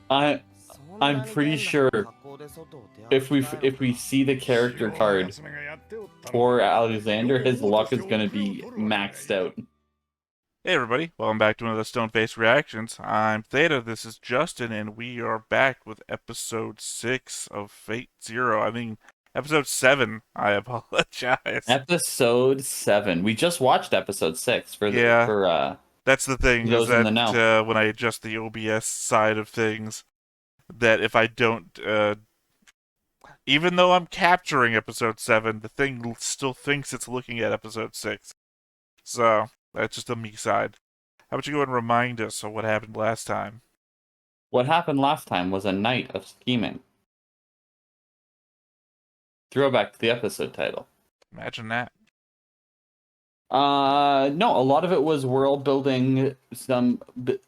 I I'm pretty sure if we see the character card for Alexander, his luck is gonna be maxed out. Hey everybody, welcome back to another Stone Face Reactions. I'm Theta, this is Justin, and we are back with episode 6 of Fate Zero. Episode 7, I apologize. Episode 7. We just watched episode 6 Yeah, for that's the thing, is those in that the know. when I adjust the OBS side of things, that if I don't, even though I'm capturing episode 7, the thing still thinks it's looking at episode 6. So, that's just the me side. How about you go and remind us of what happened last time? What happened last time was a night of scheming. Throwback to the episode title. Imagine that. No, a lot of it was world building. I'm not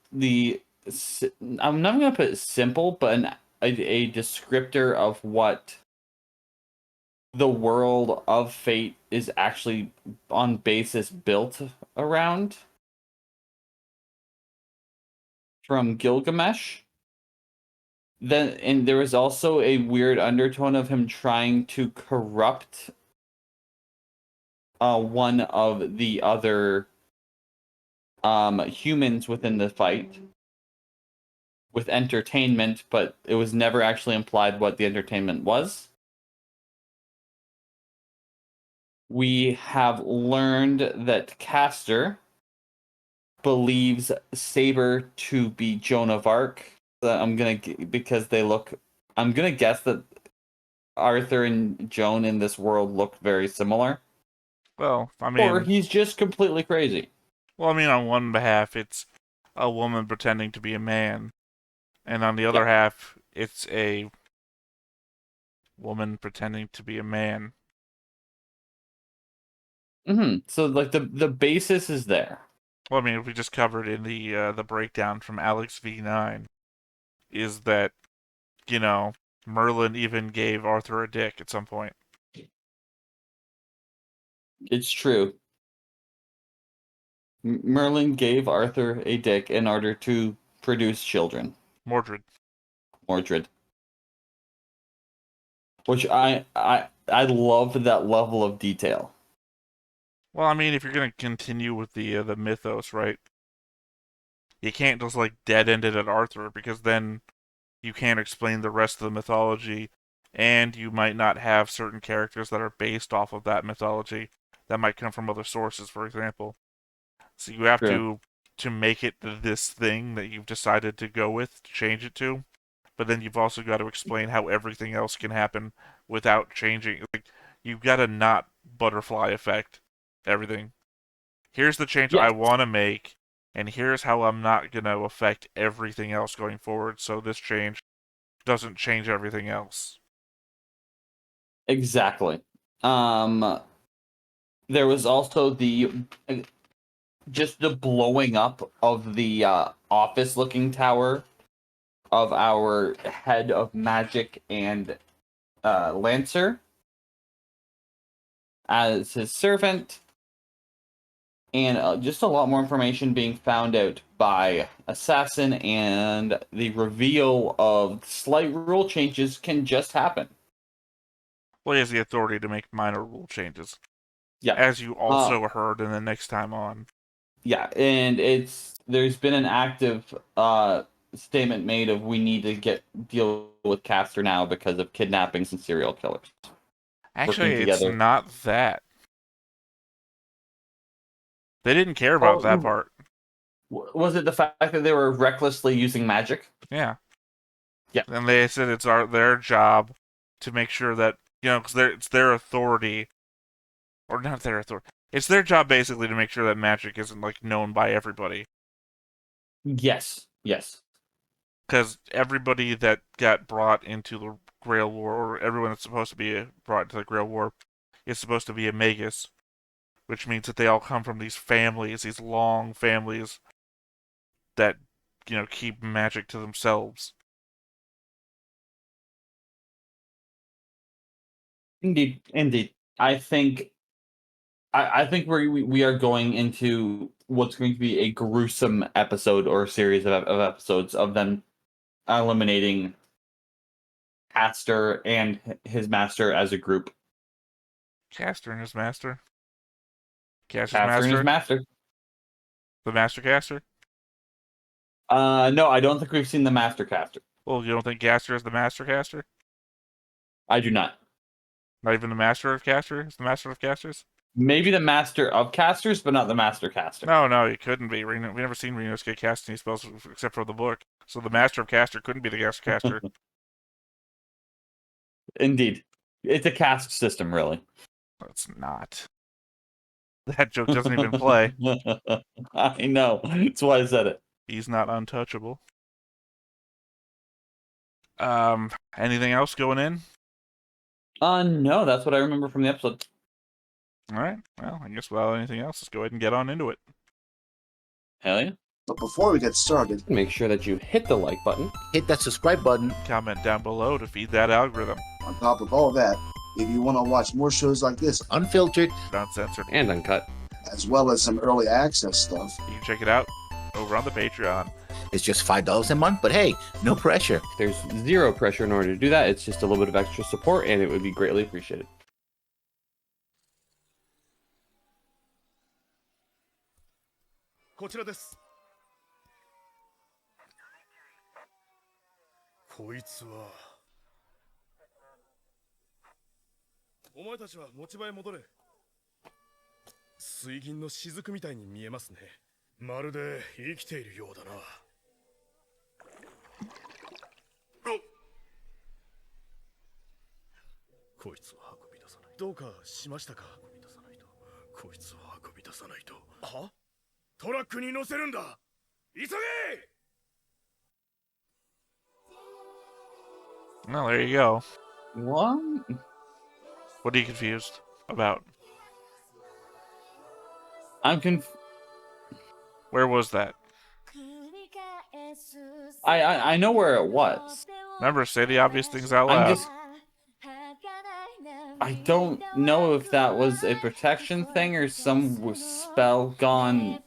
gonna put it simple, but a descriptor of what the world of Fate is actually on basis built around from Gilgamesh. Then, and there was also a weird undertone of him trying to corrupt one of the other humans within the fight with entertainment, but it was never actually implied what the entertainment was. We have learned that Castor believes Saber to be Joan of Arc. Because they look. I'm gonna guess that Arthur and Joan in this world look very similar. Well, Or he's just completely crazy. on one behalf, it's a woman pretending to be a man, and on the other Yeah. half, it's a woman pretending to be a man. So like the basis is there. Well, we just covered in the breakdown from Alex V9 is that Merlin even gave Arthur a dick at some point. It's true. Merlin gave Arthur a dick in order to produce children. Mordred. Mordred. Which I love that level of detail. Well, if you're gonna continue with the mythos, right? You can't just like dead end it at Arthur because then you can't explain the rest of the mythology, and you might not have certain characters that are based off of that mythology that might come from other sources, for example. So you have True. to make it this thing that you've decided to go with, to change it to, but then you've also got to explain how everything else can happen without changing. Like you've got to not butterfly effect everything. Here's the change I Yes, want to make, and here's how I'm not going to affect everything else going forward, so this change doesn't change everything else. exactly. Um, there was also the just the blowing up of the office-looking tower of our head of magic and Lancer as his servant, and just a lot more information being found out by Assassin, and the reveal of slight rule changes can just happen. Well, he has the authority to make minor rule changes, Yeah. as you Uh, also heard in the next time on. yeah, and there's been an active statement made of we need to deal with Castor now because of kidnappings and serial killers Actually, working it's together. not that. They didn't care about that Oh, part. was it the fact that they were recklessly using magic? Yeah. Yeah. And they said it's their job to make sure that, because it's their authority, or not their authority. It's their job basically to make sure that magic isn't like known by everybody. Yes. Yes. Because everybody that got brought into the Grail War, or everyone that's supposed to be brought into the Grail War, is supposed to be a magus, which means that they all come from these families, these long families that, keep magic to themselves. Indeed. Indeed. I think I think we are going into what's going to be a gruesome episode or series of episodes of them eliminating Caster and his master as a group. Caster and his master. Caster's Caster and his master. master. The master caster. No, I don't think we've seen the master caster. Well, you don't think Caster is the master caster? I do not. Not even the master of caster is the master of casters? Maybe the master of casters, but not the master caster. No, it couldn't be. We never seen Renos get cast any spells except for the book. So the master of caster couldn't be the caster. Indeed. It's a caste system, really. It's not. That joke doesn't even play. I know. That's why I said it. He's not untouchable. Anything else going in? No, that's what I remember from the episode. All right. Well, I guess without anything else, let's go ahead and get on into it. Hell yeah. But before we get started, Make sure that you hit the like button. hit that subscribe button. Comment down below to feed that algorithm. On top of all that, if you want to watch more shows like this, unfiltered, Uncensored. And uncut. as well as some early access stuff, You can check it out over on the Patreon. it's just $5 a month. But hey, no pressure. There's zero pressure in order to do that. It's just a little bit of extra support, and it would be greatly appreciated. こちらです。こいつは。お前たちは持ち場へ戻れ。水銀の雫みたいに見えますね。まるで生きているようだな。こいつを運び出さない。どうかしましたか。運び出さないと。こいつを運び出さないと。は？トラックに乗せるんだ。急げ！ Well, there you go. What? What are you confused about? I'm Where was that? I know where it was. Remember, say the obvious things out I'm loud. just. I don't know if that was a protection thing or some spell gone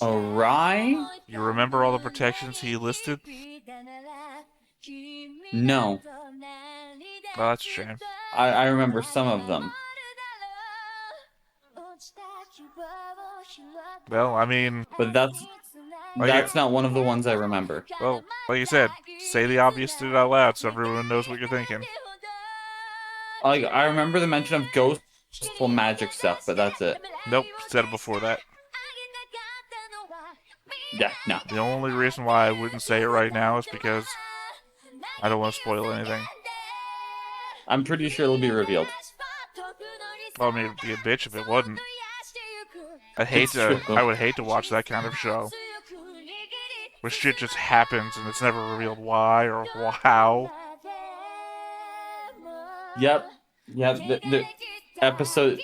awry. You remember all the protections he listed? No, Well, that's a shame. I remember some of them. Well, I mean, But that's not one of the ones I remember. well, like you said, say the obvious shit out loud so everyone knows what you're thinking. Like, I remember the mention of ghostful magic stuff, but that's it. Nope, said it before that. Yeah, no. The only reason why I wouldn't say it right now is because I don't want to spoil anything. I'm pretty sure it'll be revealed. Well, I mean, it'd be a bitch if it wasn't. I would hate to watch that kind of show where shit just happens and it's never revealed why or how. Yep. The episode.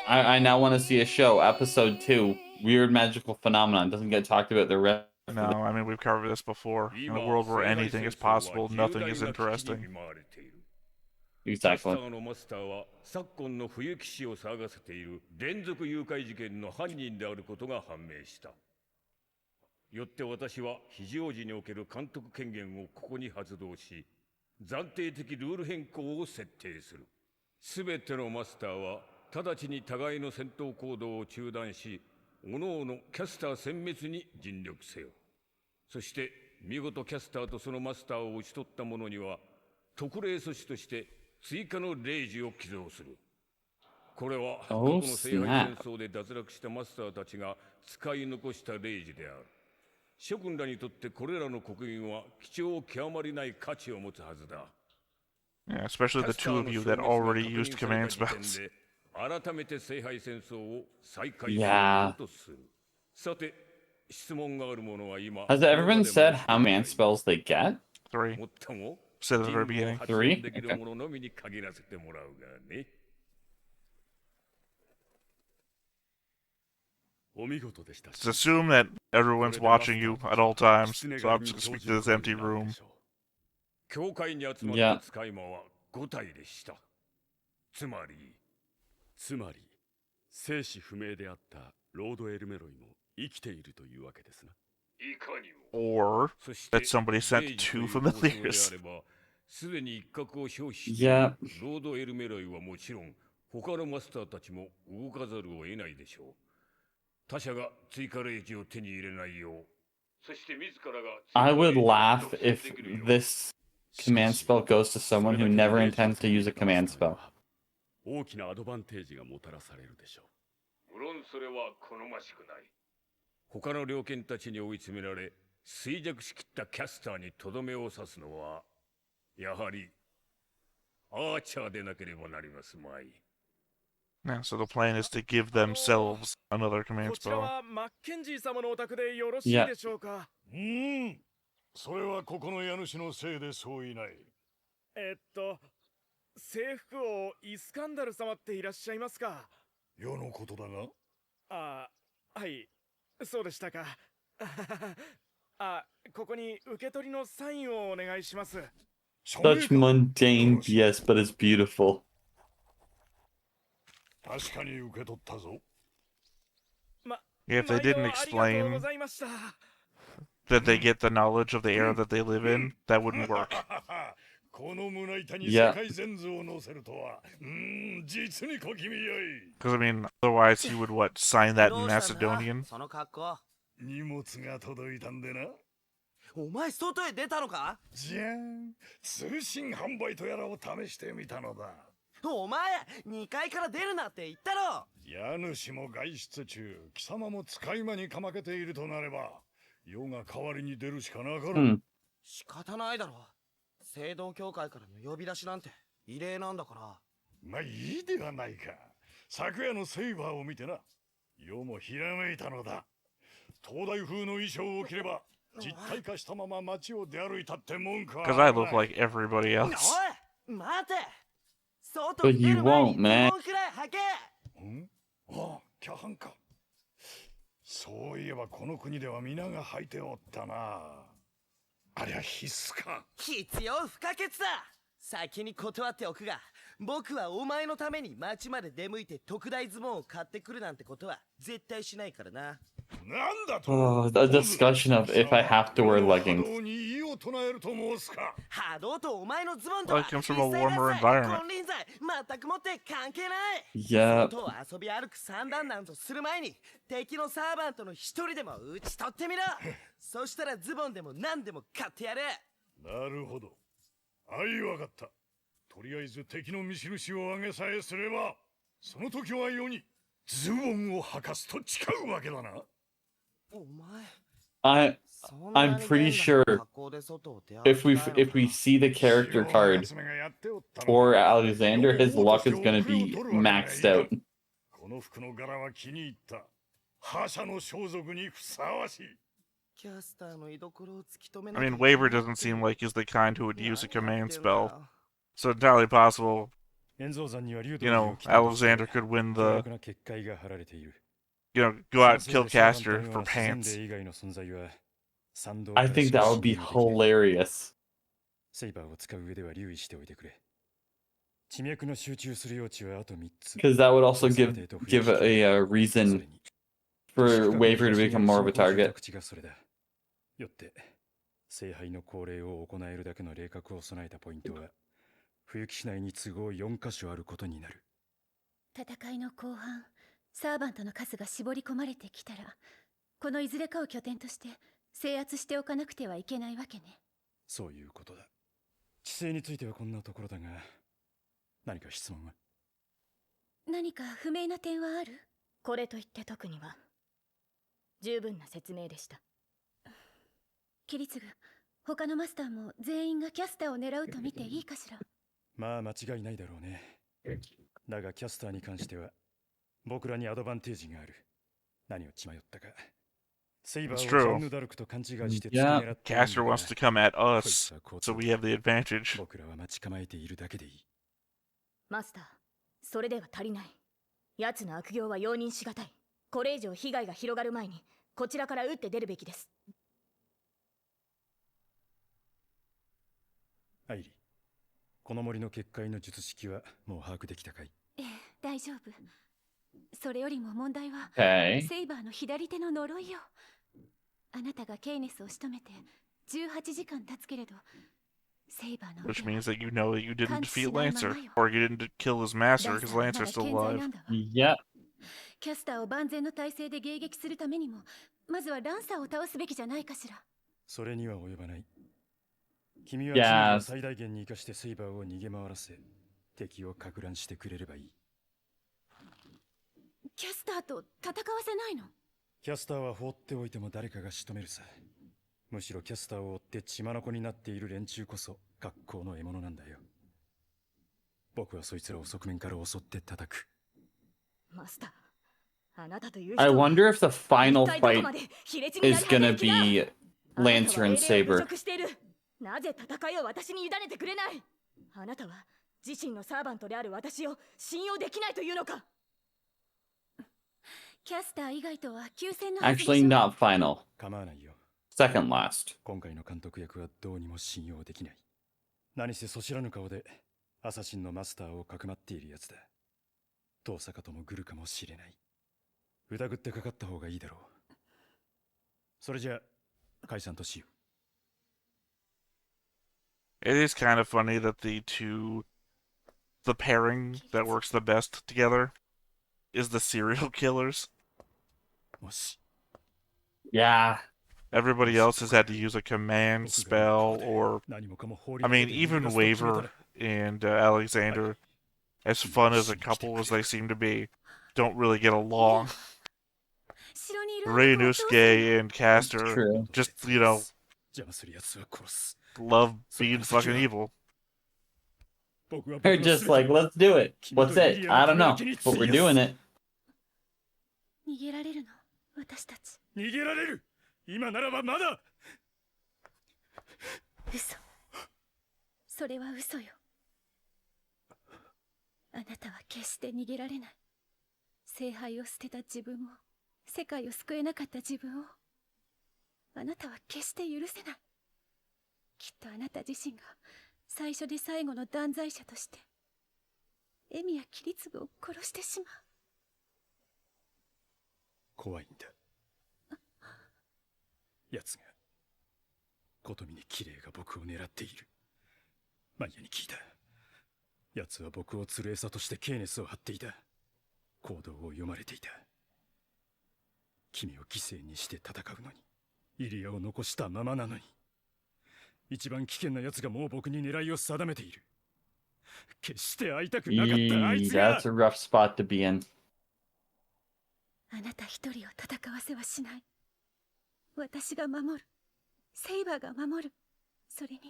I now want to see a show. Episode 2. Weird magical phenomenon. Doesn't get talked about the rest. No, I mean, we've covered this before. In a world where anything is possible, nothing is interesting. Exactly. のマスターは昨今の冬騎士を騒がせている連続誘拐事件の犯人であることが判明した。よって私は非常時における監督権限をここに発動し、暫定的ルール変更を設定する。すべてのマスターは直ちに互いの戦闘行動を中断し、各々キャスター殲滅に尽力せよ。そして見事キャスターとそのマスターを討ち取った者には特例措置として追加の令示を寄贈する。これは過去の聖杯戦争で脱落したマスターたちが使い残した令示である。諸君らにとってこれらの刻印は貴重極まりない価値を持つはずだ。 Yeah, especially the two of you that already used command spells. 改めて聖杯戦争を再開することとする。さて、質問がある者は今。Has it ever been said how many spells they get? 3. Said at the very beginning. 3? できるもののみに限らせてもらうがね。Just assume that everyone's watching you at all times, so I'm just gonna speak to this empty room. 教会に集まった使い魔は5体でした。つまり生死不明であったロード・エルメロイも生きているというわけですな。いかにも。 or そして that somebody sent デイジと two いう護送で familiars. あれば、すでに一角を消費してい Yeah. るロード・エルメロイはもちろん、他のマスターたちも動かざるを得ないでしょう。他者が追加霊気を手に入れないよう、そして自らが I 追加 would 霊気を laugh 独占 if できるよう this command spell goes to someone who never intends to use a command spell. 大きなアドバンテージがもたらされるでしょ無論それは好ましくない。他の猟犬たちに追い詰められ衰弱しきったキャスターにとどめを刺すのはやはりアーチャーでなければなりますまい。 Yeah, so the plan is to give themselves another う。 command こちら spell. はマッケンジー様のお宅でよろしい Yeah. でしょうか。それはここの家主のせいでそういない。征服王イスカンダル様っていらっしゃいますか。世のことだが、あ、はい、そうでしたか。あ、ここに受け取りのサインをお願いします。 Such mundane, yes, but it's beautiful. 確かに受け取ったぞ。 Yeah, if they didn't ありがとうご explain ざいました。 that they get the knowledge of the era that they live in, that wouldn't work. この胸板に世界全図を載せるとは、実に小気味よい。 Because, I mean, otherwise he would, what, sign that in どうしたんだ Macedonian? その格好。荷物が届いたんでな。お前外へ出たのか。じゃん、通信販売とやらを試してみたのだ。お前2階から出るなって言ったろ。家主も外出中、貴様も使い魔にかまけているとなれば、世が代わりに出るしかなかろう。 Hmm. 仕方ないだろ。聖堂教会からの呼び出しなんて異例なんだから。まあいいではないか。昨夜のセイバーを見てな。世もひらめいたのだ。東大風の衣装を着れば、実体化したまま街を出歩いたって文句は Because I look like everybody おい else. 待て。外 But に出 you る前に won't, man. ズボンくらい履け。ああ、キャハンか。そういえばこの国では皆が履いておったな。ありゃ必須か。必要不可欠だ。先に断っておくが、僕はお前のために町まで出向いて特大ズボンを買ってくるなんてことは絶対しないからな。なんだと。 Oh, a discussion of if I have to wear leggings. 波動に異を唱えると申すか。波動とお前のズボンと Well, は it comes 一 from a 切 warmer 合切 environment. 金輪際全くもって関係ない。 Yep. 外を遊び歩く三段なんとする前に敵のサーバントの一人でも打ち取ってみろ。そしたらズボンでも何でも買ってやる。なるほど。あいわかった。とりあえず敵の見印をあげさえすれば、その時は世にズボンを履かすと誓うわけだな。お前 I I'm pretty sure if we see the character card for Alexander, his luck is gonna be maxed out. この服の柄は気に入った。覇者の装束にふさわしい。 I I mean, Waver doesn't seem like he's the kind who would use a command spell. So it's entirely possible, you know, Alexander could win the, you know, go out and kill Caster for pants. I think that would be hilarious. セイバーを使う上では留意しておいてくれ。地脈の集中する余地はあと3つ。 Because that would also give a reason for Waver to become more of a target. よって、聖杯の降霊を行えるだけの霊覚を備えたポイントは、冬木市内に都合4カ所あることになる。戦いの後半、サーバントの数が絞り込まれてきたら、このいずれかを拠点として制圧しておかなくてはいけないわけね。そういうことだ。地勢についてはこんなところだが、何か質問は？何か不明な点はある？これといって特には。十分な説明でした。キリツグ、他のマスターも全員がキャスターを狙うと見ていいかしら？まあ間違いないだろうね。だがキャスターに関しては僕らにアドバンテージがある。何を血迷ったか。セイバーをジャンヌ・ダルクと勘違いして突き狙っている。 Caster wants to come at us, so we have the advantage. 僕らは待ち構えているだけでいい。マスター、それでは足りない。奴の悪行は容認しがたい。これ以上被害が広がる前にこちらから打って出るべきです。アイリー、この森の結界の術式はもう把握できたかい？ええ、大丈夫。それよりも問題は、Okay. セイバーの左手の呪いよ。あなたがケイネスを仕留めて18時間経つけれど、セイバーの Which means that you know that you didn't defeat Lancer, or you didn't kill his master because Lancer's still alive. Yep. キャスターを万全の体制で迎撃するためにも、まずはランサーを倒すべきじゃないかしら。それには及ばない。君はチームを最大限に生かしてセイバーを逃げ回らせ、敵を撹乱してくれればいい。キャスターと戦わせないの？キャスターは放っておいても誰かが仕留めるさ。むしろキャスターを追って血眼になっている連中こそ格好の獲物なんだよ。僕はそいつらを側面から襲って叩く。マスター、あなたという人 I wonder if the final fight is gonna be Lancer and Saber. なぜ戦いを私に委ねてくれない？あなたは自身のサーバントである私を信用できないというのか？キャスター以外とは休戦の Actually, not final. 構わないよ。Second last. 今回の監督役はどうにも信用できない。何せそ知らぬ顔でアサシンのマスターをかくまっているやつだ。遠坂ともグルかもしれない。疑ってかかった方がいいだろう。それじゃ解散としよう。It is kind of funny that the pairing that works the best together is the serial killers. Yeah. Everybody else has had to use a command spell or... I mean, even Waver and Alexander, as fun as a couple as they seem to be, don't really get along. Reynosuke and Caster just, you know, love being fucking evil. They're just like, let's do it. What's it? I don't know, but we're doing it. 逃げられるの、私たち。逃げられる。今ならばまだ。嘘。それは嘘よ。あなたは決して逃げられない。聖杯を捨てた自分を、世界を救えなかった自分を、あなたは決して許せない。きっとあなた自身が最初で最後の断罪者としてエミやキリツグを殺してしまう。怖いんだ。奴が琴峰綺麗が僕を狙っている。マイヤに聞いた。奴は僕を連れ餌としてケーネスを張っていた。行動を読まれていた。君を犠牲にして戦うのにイリアを残したままなのに、一番危険な奴がもう僕に狙いを定めている。決して会いたくなかったあいつが。 That's a rough spot to be in. あなた一人を戦わせはしない。私が守る。セイバーが守る。それに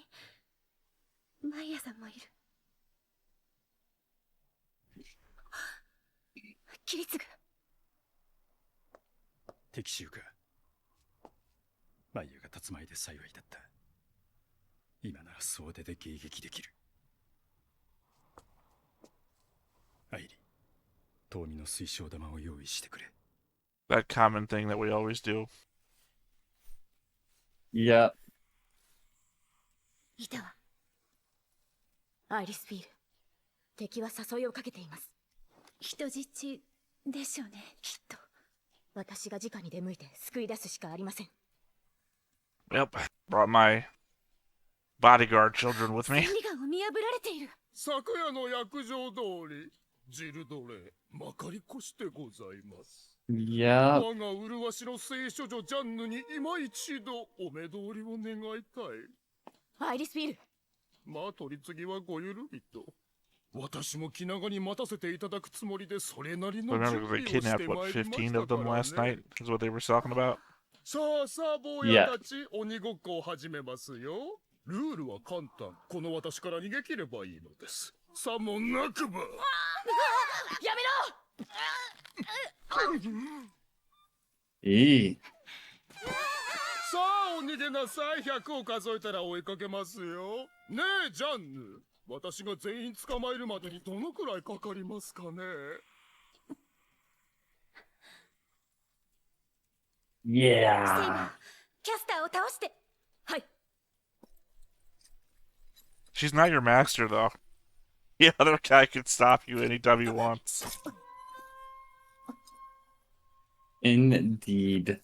マイヤさんもいる。キリツグ。敵襲か。マイヤが立つ前で幸いだった。今なら総出で迎撃できる。アイリ、遠見の水晶玉を用意してくれ。That common thing that we always do. Yep. いたわ。アイリスフィール。敵は誘いをかけています。人質でしょうね、きっと。私が直に出向いて救い出すしかありません。Yep, brought my bodyguard children with me. 千里眼を見破られている。昨夜の約定通り、ジルドレ、まかりこしてございます。Yep. 我が麗しの聖書女ジャンヌに今一度お目通りを願いたい。アイリスフィール。まあ取り次ぎはごゆるりと。私も気長に待たせていただくつもりでそれなりの準 Remember 備 they をして kidnapped ま what いりま 15した of か them ら last ね。 night is what they were talking about. さあさあ坊やたち、鬼ごっこを始めますよ。ルールは簡単。この私から逃げ切ればいいのです。さもなくば。やめろ。いい。さあお逃げなさい。100を数えたら追いかけますよ。ねえジャンヌ、私が全員捕まえるまでにどのくらいかかりますかね。セイバ Yeah. ー、キャスターを倒して。はい。 She's not your master, though. The other guy can stop you anytime he wants. Indeed.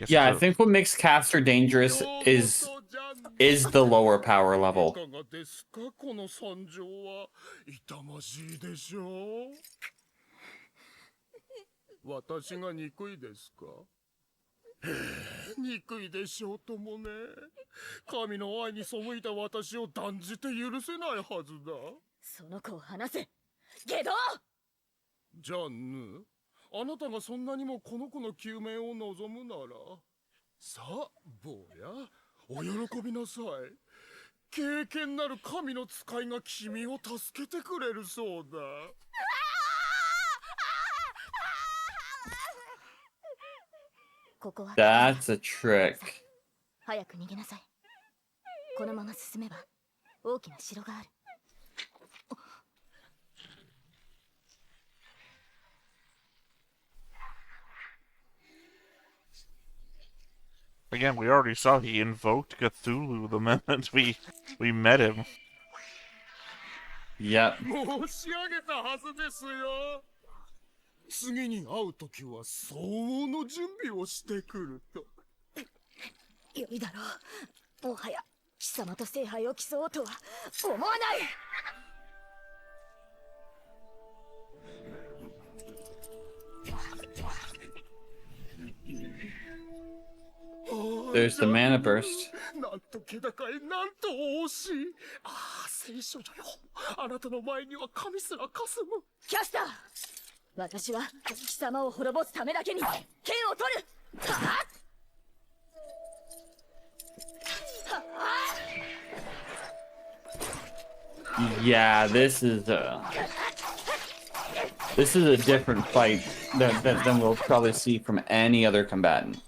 Yeah, I think what makes Caster dangerous is the lower power level. いかがですかこの惨状は痛ましいでしょう私が憎いですか憎いでしょうともね神の愛に背いた私を断じて許せないはずだその子を離せゲドジャンヌあなたがそんなにもこの子の救命を望むならさあ坊やお喜びなさい経験なる神の使いが君を助けてくれるそうだここは That's a trick. 早く逃げなさいこのまま進めば大きな城がある Again, we already saw he invoked Cthulhu the moment we met him. Yep. 申し上げたはずですよ次に会うときは相応の準備をしてくるとよいだろうもはや貴様と聖杯を競おうとは思わない There's the mana burst. なんと気高いなんと惜しいああ聖書女よあなたの前には神すらかすむキャスター私は貴様を滅ぼすためだけに剣を取るはっ Yeah, this is a different fight than we'll probably see from any other combatant.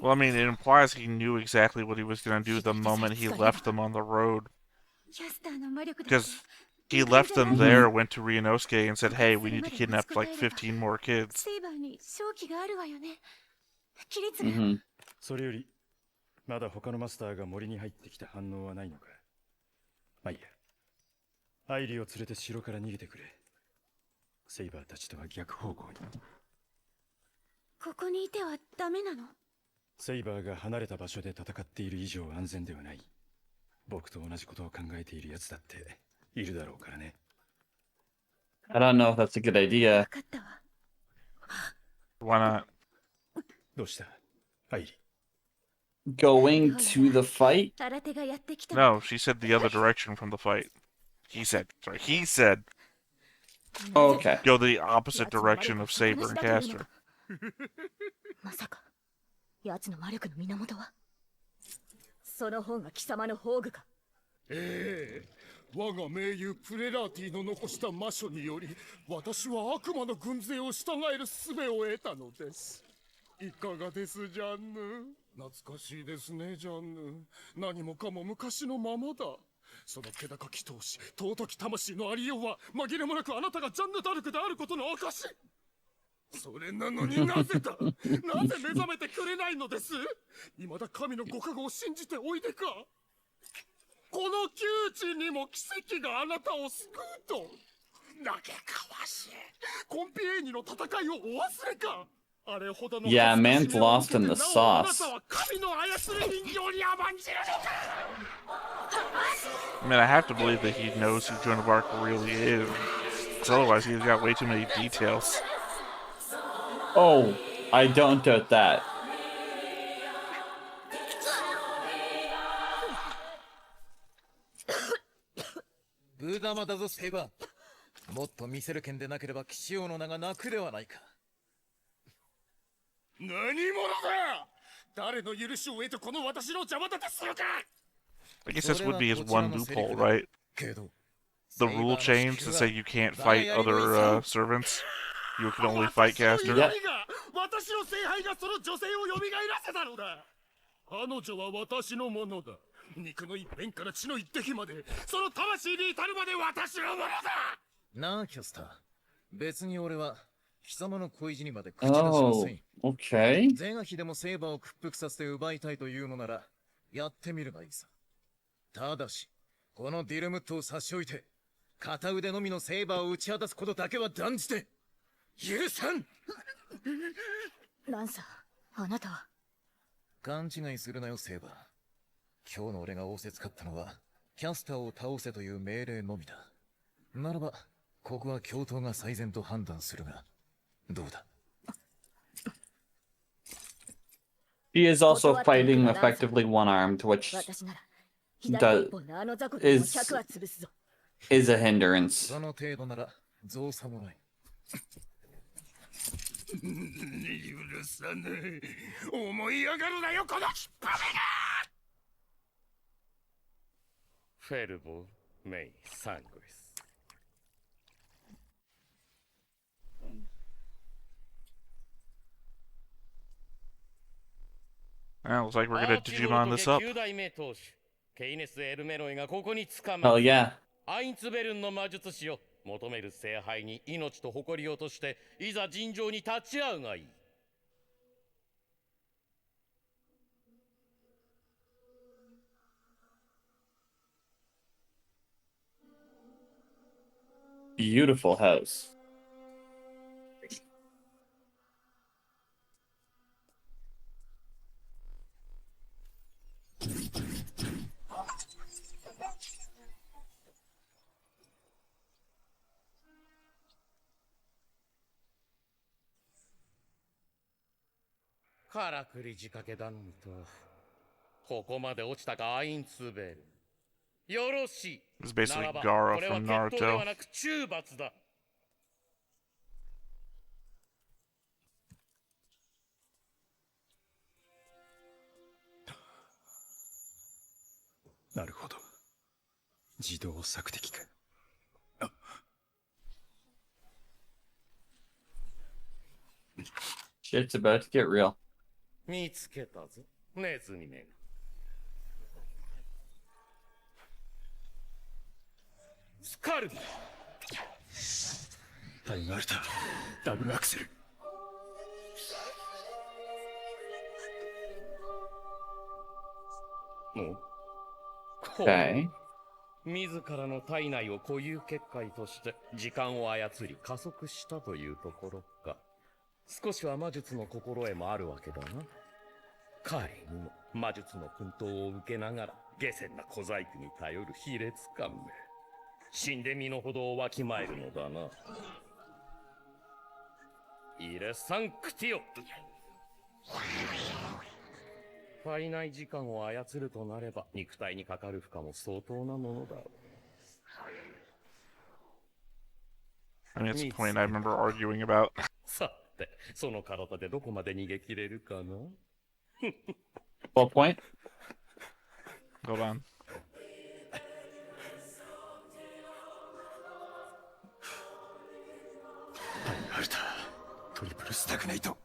Well, I mean, it implies he knew exactly what he was going to do the moment he left them on the road. Because he left them there, went to Ryunosuke, and said, hey, we need to kidnap like 15 more kids. Mm-hmm. それよりまだ他のマスターが森に入ってきた反応はないのかまあいいやアイリを連れて城から逃げてくれセイバーたちとは逆方向にここにいてはダメなのセイバーが離れた場所で戦っている以上安全ではない僕と同じことを考えている奴だっているだろうからね I don't know if that's a good idea. Why not? どうしたアイリ Going to the fight? No, she said the other direction from the fight. He said, Oh, okay. Go the opposite direction of Saber and Caster. まさか奴の魔力の源はその方が貴様の宝具かええ我が盟友プレラーティの残した魔書により私は悪魔の軍勢を従える術を得たのですいかがですジャンヌ懐かしいですねジャンヌ何もかも昔のままだその気高き闘志尊き魂のありようは紛れもなくあなたがジャンヌ・ダルクであることの証それなのになぜだなぜ目覚めてくれないのです未だ神のご加護を信じておいでかこの窮地にも奇跡があなたを救うと嘆かわしいコンピエーニの戦いをお忘れか Yeah, man's lost in the sauce. I mean, I have to believe that he knows who Joan of Arc really is. Because otherwise he's got way too many details. Oh, I don't doubt that. 無様だぞセイバーもっと見せる剣でなければ騎士王の名が泣くではないか何者だ誰の許しを得てこの私の邪魔立てするか I guess this would be his one loophole, right? The rule change to say you can't fight other servants. You can only fight Caster. Yep. 私の聖杯がその女性を蘇らせたのだ彼女は私のものだ肉の一辺から血の一滴までその魂に至るまで私のものだなあキャスター別に俺は貴様の恋路にまで口出しません Okay. 全アヒでもセーバーを屈服させて奪いたいというのならやってみればいいさただしこのディルムットを差し置いて片腕のみのセーバーを打ち果たすことだけは断じて許さんランサー、あなたは。勘違いするなよ、セーバー。今日の俺が仰せつかったのは、キャスターを倒せという命令のみだ。ならば、ここは教頭が最善と判断するが、どうだ? He is also fighting effectively one-armed, which is a hindrance. その程度なら、造作もない。許さねえ。思い上がるなよ、この引っ張めが。フェルボー、メイ、サングリス。Looks like we're gonna Digimon this up. Hell yeah. アインツベルンの魔術師を求める聖杯に命と誇りをとしていざ尋常に立ち会うがいい。Beautiful house. It's basically Gaara from Naruto. なるほど。自動索敵か。Shit's about to get real. 見つけたぞ、ネズミめが。スカルタイムアルタ、ダブルアクセル。Okay. 自らの体内を固有結界として時間を操り加速したというところか。少しは魔術の心得もあるわけだな。彼にも魔術の奮闘を受けながら下賤な小細工に頼る卑劣感め。死んで身の程をわきまえるのだな。イレサンクティオ。体内時間を操るとなれば肉体にかかる負荷も相当なものだろう。I mean, it's a point I remember arguing about. さて、その体でどこまで逃げ切れるかな? What point? Hold on. タイムアルタ、トリプルスタグナイト。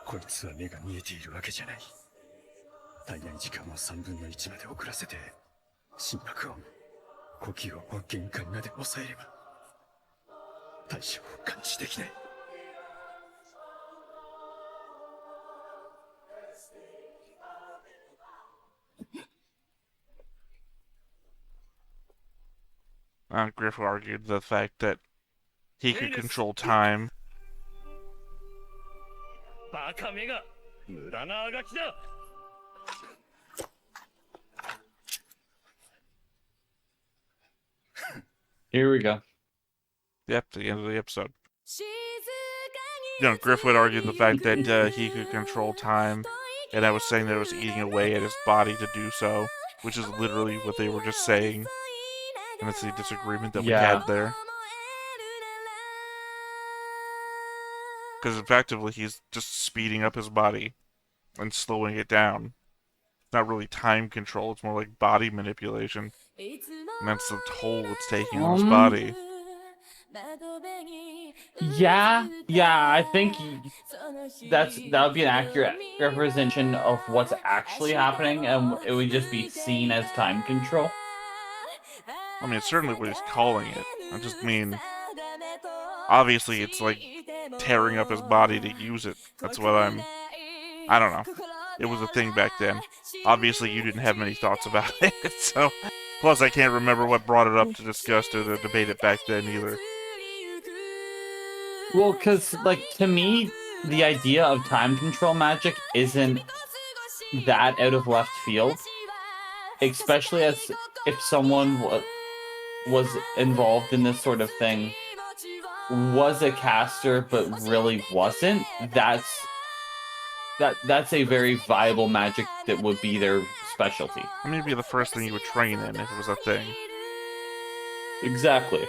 こいつは目が見えているわけじゃない。体内時間を3分の1まで遅らせて、心拍音、呼吸音を限界まで抑えれば、対象を感知できない。Griff argued the fact that he could control time. バカめが無駄なあがきだ。Here we go. Yep, the end of the episode. Griff would argue the fact that he could control time, and I was saying that it was eating away at his body to do so, which is literally what they were just saying. And it's the disagreement that we had there. Because effectively he's just speeding up his body and slowing it down. It's not really time control, it's more like body manipulation. And that's the toll it's taking on his body. Yeah, I think that would be an accurate representation of what's actually happening, and it would just be seen as time control. I mean, it's certainly what he's calling it. I just mean, obviously it's like tearing up his body to use it. That's what I don't know. It was a thing back then. Obviously you didn't have many thoughts about it, so Plus, I can't remember what brought it up to discuss or to debate it back then either. Well, because, like, to me, the idea of time control magic isn't that out of left field. Especially as if someone was involved in this sort of thing, was a caster, but really wasn't. That's a very viable magic that would be their specialty. I mean, it'd be the first thing you would train in if it was a thing. Exactly.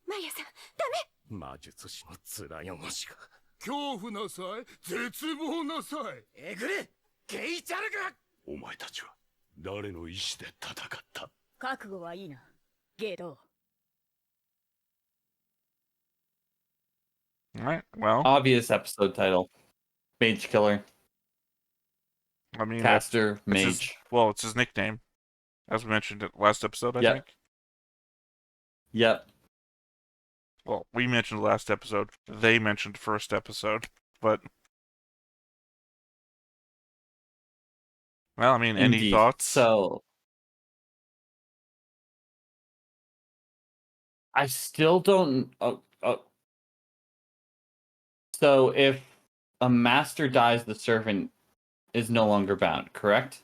マヤさん、ダメ。魔術師の面汚しが。恐怖なさい、絶望なさい。えぐれ、ゲイチャルが。お前たちは誰の意志で戦った？覚悟はいいな、ゲイどう？ Alright, well. Obvious episode title. Mage Killer. I mean, caster, mage. It's his nickname. As we mentioned in last episode, I think. Yep. Well, we mentioned last episode. They mentioned first episode. But... Well, I mean, Indeed. any thoughts? So... I still don't... So if a master dies, the servant is no longer bound, correct?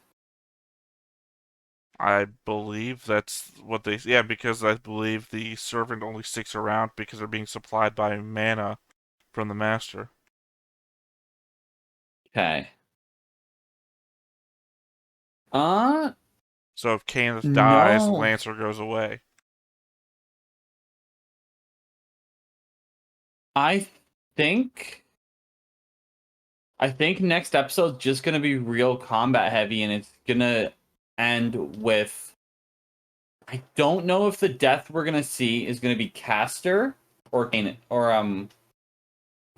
I believe that's what they... Yeah, because I believe the servant only sticks around because they're being supplied by mana from the master. Okay. So if Kenneth dies, no. Lancer goes away. I think next episode's just gonna be real combat heavy, and it's gonna end with... I don't know if the death we're gonna see is gonna be Caster or Kenneth, or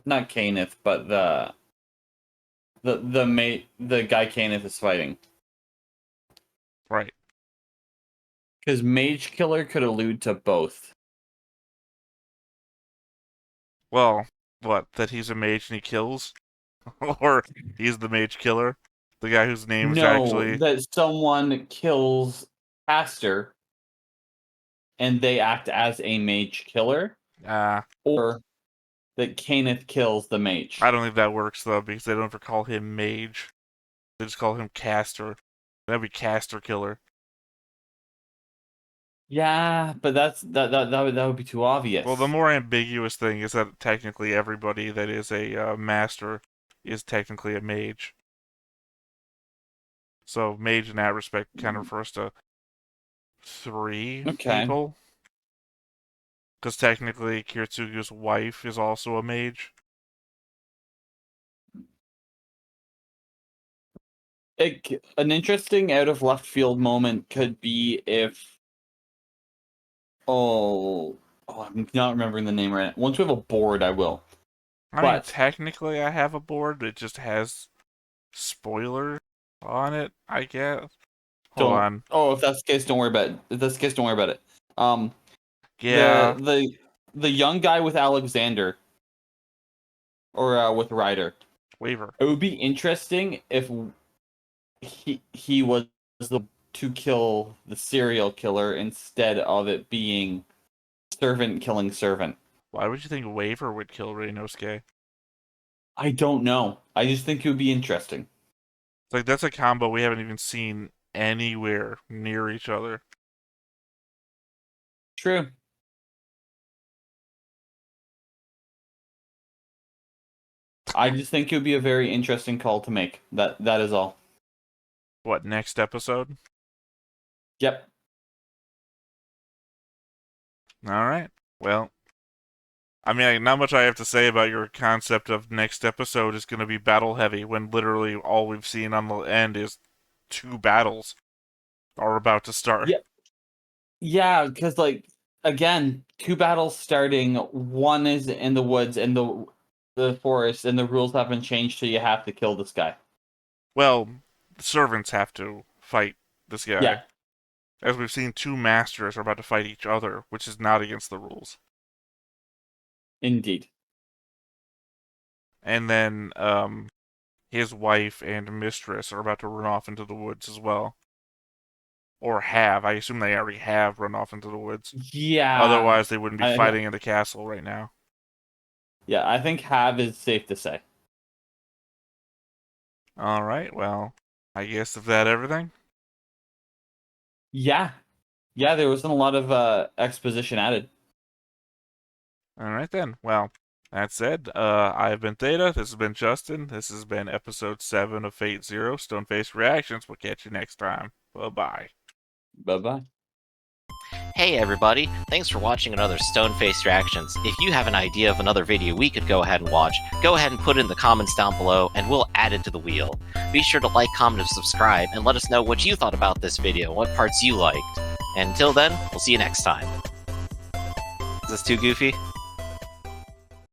not Kenneth, but the guy Kenneth is fighting. Right. Because Mage Killer could allude to both. Well, what? That he's a mage and he kills? Or he's the mage killer? The guy whose name is actually... that someone kills Caster and they act as a mage killer. Or that Kenneth kills the mage. I don't think that works, though, because they don't ever call him mage. They just call him caster. That'd be caster killer. Yeah, but that would be too obvious. Well, the more ambiguous thing is that technically everybody that is a master is technically a mage. So mage in that respect kind of refers to 3 people. Because technically Kiritsugu's wife is also a mage. An interesting out of left field moment could be if... I'm not remembering the name right now. Once we have a board, I will. I mean, technically I have a board, it just has spoiler on it, I guess. Hold on. Oh, if that's the case, don't worry about it. Yeah. The young guy with Alexander, or with Ryder. Waver. It would be interesting if he was to kill the serial killer instead of it being servant killing servant. Why would you think Waver would kill Reinosuke? I don't know. I just think it would be interesting. It's like, that's a combo we haven't even seen anywhere near each other. True. I just think it would be a very interesting call to make. That is all. What, next episode? Yep. Alright. Well, I mean, not much I have to say about your concept of next episode is going to be battle heavy when literally all we've seen on the end is 2 battles are about to start. Yeah, because, like, again, 2 battles starting, one is in the woods and the forest, and the rules haven't changed, so you have to kill this guy. Well, the servants have to fight this guy. Yeah. As we've seen, 2 masters are about to fight each other, which is not against the rules. Indeed. And then, his wife and mistress are about to run off into the woods as well. Or have. I assume they already have run off into the woods. Yeah. Otherwise, they wouldn't be fighting in the castle right now. Yeah, I think have is safe to say. All right, well, I guess is that everything? Yeah. Yeah, there wasn't a lot of exposition added. All right then. Well, that said, I've been Theta. This has been Justin. This has been episode 7 of Fate Zero Stoneface Reactions. We'll catch you next time. Bye-bye. Bye-bye. Hey everybody, thanks for watching another Stoneface Reactions. If you have an idea of another video we could go ahead and watch, go ahead and put it in the comments down below and we'll add it to the wheel. Be sure to like, comment, and subscribe and let us know what you thought about this video and what parts you liked. And until then, we'll see you next time. Is this too goofy?